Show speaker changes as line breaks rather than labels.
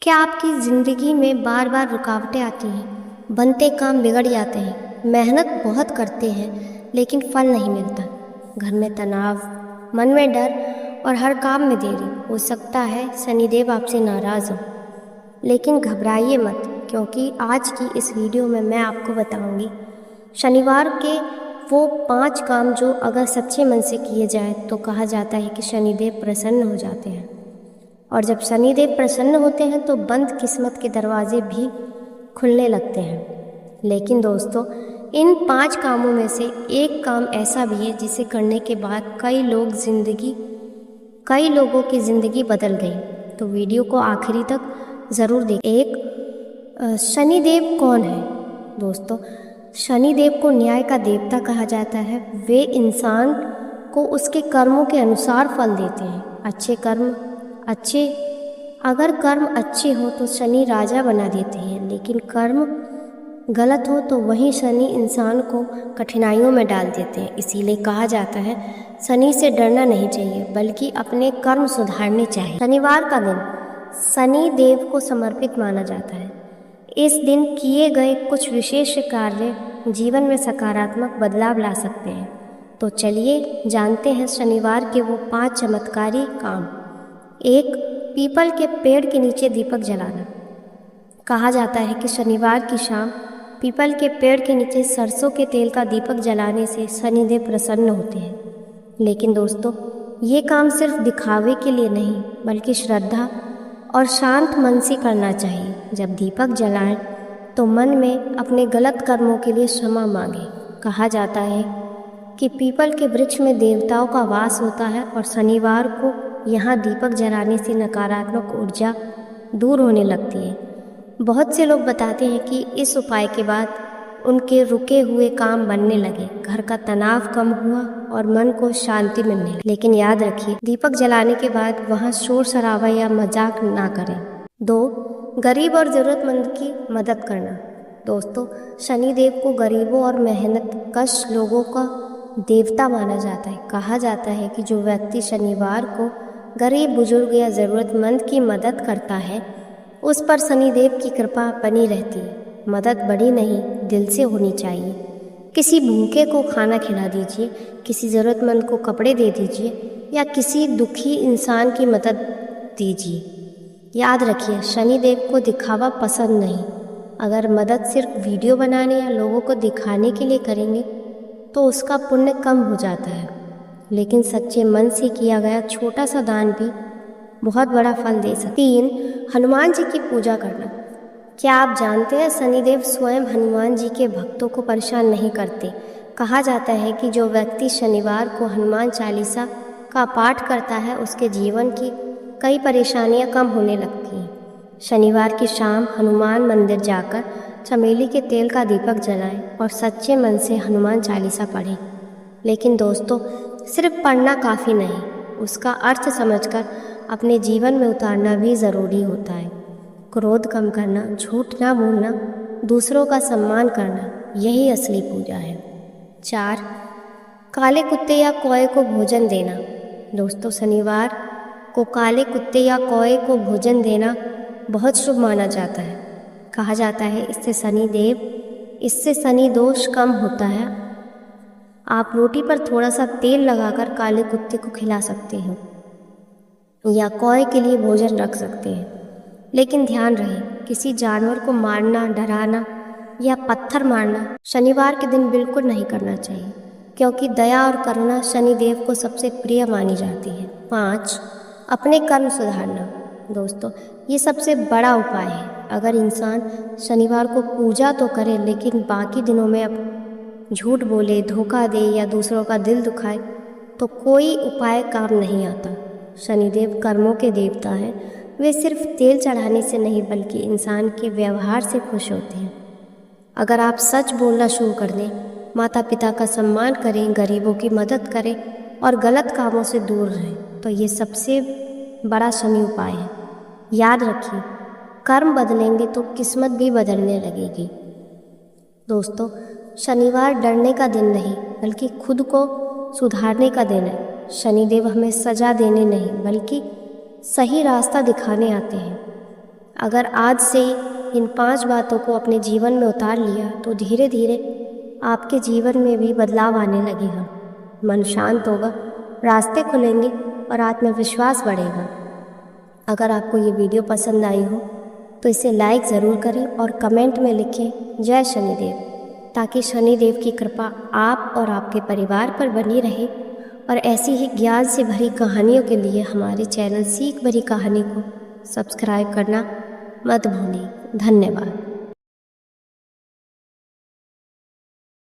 क्या आपकी ज़िंदगी में बार बार रुकावटें आती हैं, बनते काम बिगड़ जाते हैं, मेहनत बहुत करते हैं लेकिन फल नहीं मिलता। घर में तनाव, मन में डर और हर काम में देरी। हो सकता है शनिदेव आपसे नाराज़ हो, लेकिन घबराइए मत, क्योंकि आज की इस वीडियो में मैं आपको बताऊंगी शनिवार के वो 5 काम जो अगर सच्चे मन से किए जाए तो कहा जाता है कि शनिदेव प्रसन्न हो जाते हैं। और जब शनिदेव प्रसन्न होते हैं तो बंद किस्मत के दरवाजे भी खुलने लगते हैं। लेकिन दोस्तों, इन 5 कामों में से एक काम ऐसा भी है जिसे करने के बाद कई लोगों की ज़िंदगी बदल गई। तो वीडियो को आखिरी तक ज़रूर देखें। शनिदेव कौन है दोस्तों? शनिदेव को न्याय का देवता कहा जाता है। वे इंसान को उसके कर्मों के अनुसार फल देते हैं। अगर कर्म अच्छे हो तो शनि राजा बना देते हैं, लेकिन कर्म गलत हो तो वही शनि इंसान को कठिनाइयों में डाल देते हैं। इसीलिए कहा जाता है शनि से डरना नहीं चाहिए, बल्कि अपने कर्म सुधारने चाहिए। शनिवार का दिन शनि देव को समर्पित माना जाता है। इस दिन किए गए कुछ विशेष कार्य जीवन में सकारात्मक बदलाव ला सकते हैं। तो चलिए जानते हैं शनिवार के वो 5 चमत्कारी काम। 1. पीपल के पेड़ के नीचे दीपक जलाना। कहा जाता है कि शनिवार की शाम पीपल के पेड़ के नीचे सरसों के तेल का दीपक जलाने से शनिदेव प्रसन्न होते हैं। लेकिन दोस्तों, ये काम सिर्फ दिखावे के लिए नहीं, बल्कि श्रद्धा और शांत मन से करना चाहिए। जब दीपक जलाएं तो मन में अपने गलत कर्मों के लिए क्षमा मांगे। कहा जाता है कि पीपल के वृक्ष में देवताओं का वास होता है और शनिवार को यहाँ दीपक जलाने से नकारात्मक ऊर्जा दूर होने लगती है। बहुत से लोग बताते हैं कि इस उपाय के बाद उनके रुके हुए काम बनने लगे, घर का तनाव कम हुआ और मन को शांति मिलने लगी। लेकिन याद रखिए, दीपक जलाने के बाद वहाँ शोर शराबा या मजाक ना करें। 2. गरीब और ज़रूरतमंद की मदद करना। दोस्तों, शनिदेव को गरीबों और मेहनत कश लोगों का देवता माना जाता है। कहा जाता है कि जो व्यक्ति शनिवार को गरीब, बुजुर्ग या ज़रूरतमंद की मदद करता है, उस पर शनिदेव की कृपा बनी रहती है। मदद बड़ी नहीं, दिल से होनी चाहिए। किसी भूखे को खाना खिला दीजिए, किसी ज़रूरतमंद को कपड़े दे दीजिए या किसी दुखी इंसान की मदद दीजिए। याद रखिए, शनिदेव को दिखावा पसंद नहीं। अगर मदद सिर्फ वीडियो बनाने या लोगों को दिखाने के लिए करेंगे तो उसका पुण्य कम हो जाता है। लेकिन सच्चे मन से किया गया छोटा सा दान भी बहुत बड़ा फल दे सकता है। 3. हनुमान जी की पूजा करना। क्या आप जानते हैं शनिदेव स्वयं हनुमान जी के भक्तों को परेशान नहीं करते। कहा जाता है कि जो व्यक्ति शनिवार को हनुमान चालीसा का पाठ करता है, उसके जीवन की कई परेशानियां कम होने लगती हैं। शनिवार की शाम हनुमान मंदिर जाकर चमेली के तेल का दीपक जलाएं और सच्चे मन से हनुमान चालीसा पढ़ें। लेकिन दोस्तों, सिर्फ पढ़ना काफ़ी नहीं, उसका अर्थ समझकर अपने जीवन में उतारना भी ज़रूरी होता है। क्रोध कम करना, झूठ ना बोलना, दूसरों का सम्मान करना, यही असली पूजा है। 4. काले कुत्ते या कौए को भोजन देना। दोस्तों, शनिवार को काले कुत्ते या कौए को भोजन देना बहुत शुभ माना जाता है। कहा जाता है इससे शनि दोष कम होता है। आप रोटी पर थोड़ा सा तेल लगाकर काले कुत्ते को खिला सकते हो या कौए के लिए भोजन रख सकते हैं। लेकिन ध्यान रहे, किसी जानवर को मारना, डराना या पत्थर मारना शनिवार के दिन बिल्कुल नहीं करना चाहिए, क्योंकि दया और करुणा शनिदेव को सबसे प्रिय मानी जाती है। 5. अपने कर्म सुधारना। दोस्तों, ये सबसे बड़ा उपाय है। अगर इंसान शनिवार को पूजा तो करे, लेकिन बाकी दिनों में अब झूठ बोले, धोखा दे या दूसरों का दिल दुखाए तो कोई उपाय काम नहीं आता। शनिदेव कर्मों के देवता हैं। वे सिर्फ तेल चढ़ाने से नहीं, बल्कि इंसान के व्यवहार से खुश होते हैं। अगर आप सच बोलना शुरू कर दें, माता पिता का सम्मान करें, गरीबों की मदद करें और गलत कामों से दूर रहें, तो ये सबसे बड़ा शनि उपाय है। याद रखिए, कर्म बदलेंगे तो किस्मत भी बदलने लगेगी। दोस्तों, शनिवार डरने का दिन नहीं, बल्कि खुद को सुधारने का दिन है। शनिदेव हमें सजा देने नहीं, बल्कि सही रास्ता दिखाने आते हैं। अगर आज से ही इन 5 बातों को अपने जीवन में उतार लिया तो धीरे धीरे आपके जीवन में भी बदलाव आने लगेगा। मन शांत होगा, रास्ते खुलेंगे और आत्मविश्वास बढ़ेगा। अगर आपको ये वीडियो पसंद आई हो तो इसे लाइक ज़रूर करें और कमेंट में लिखें जय शनिदेव, ताकि शनिदेव की कृपा आप और आपके परिवार पर बनी रहे। और ऐसी ही ज्ञान से भरी कहानियों के लिए हमारे चैनल सीख भरी कहानी को सब्सक्राइब करना मत भूलें। धन्यवाद।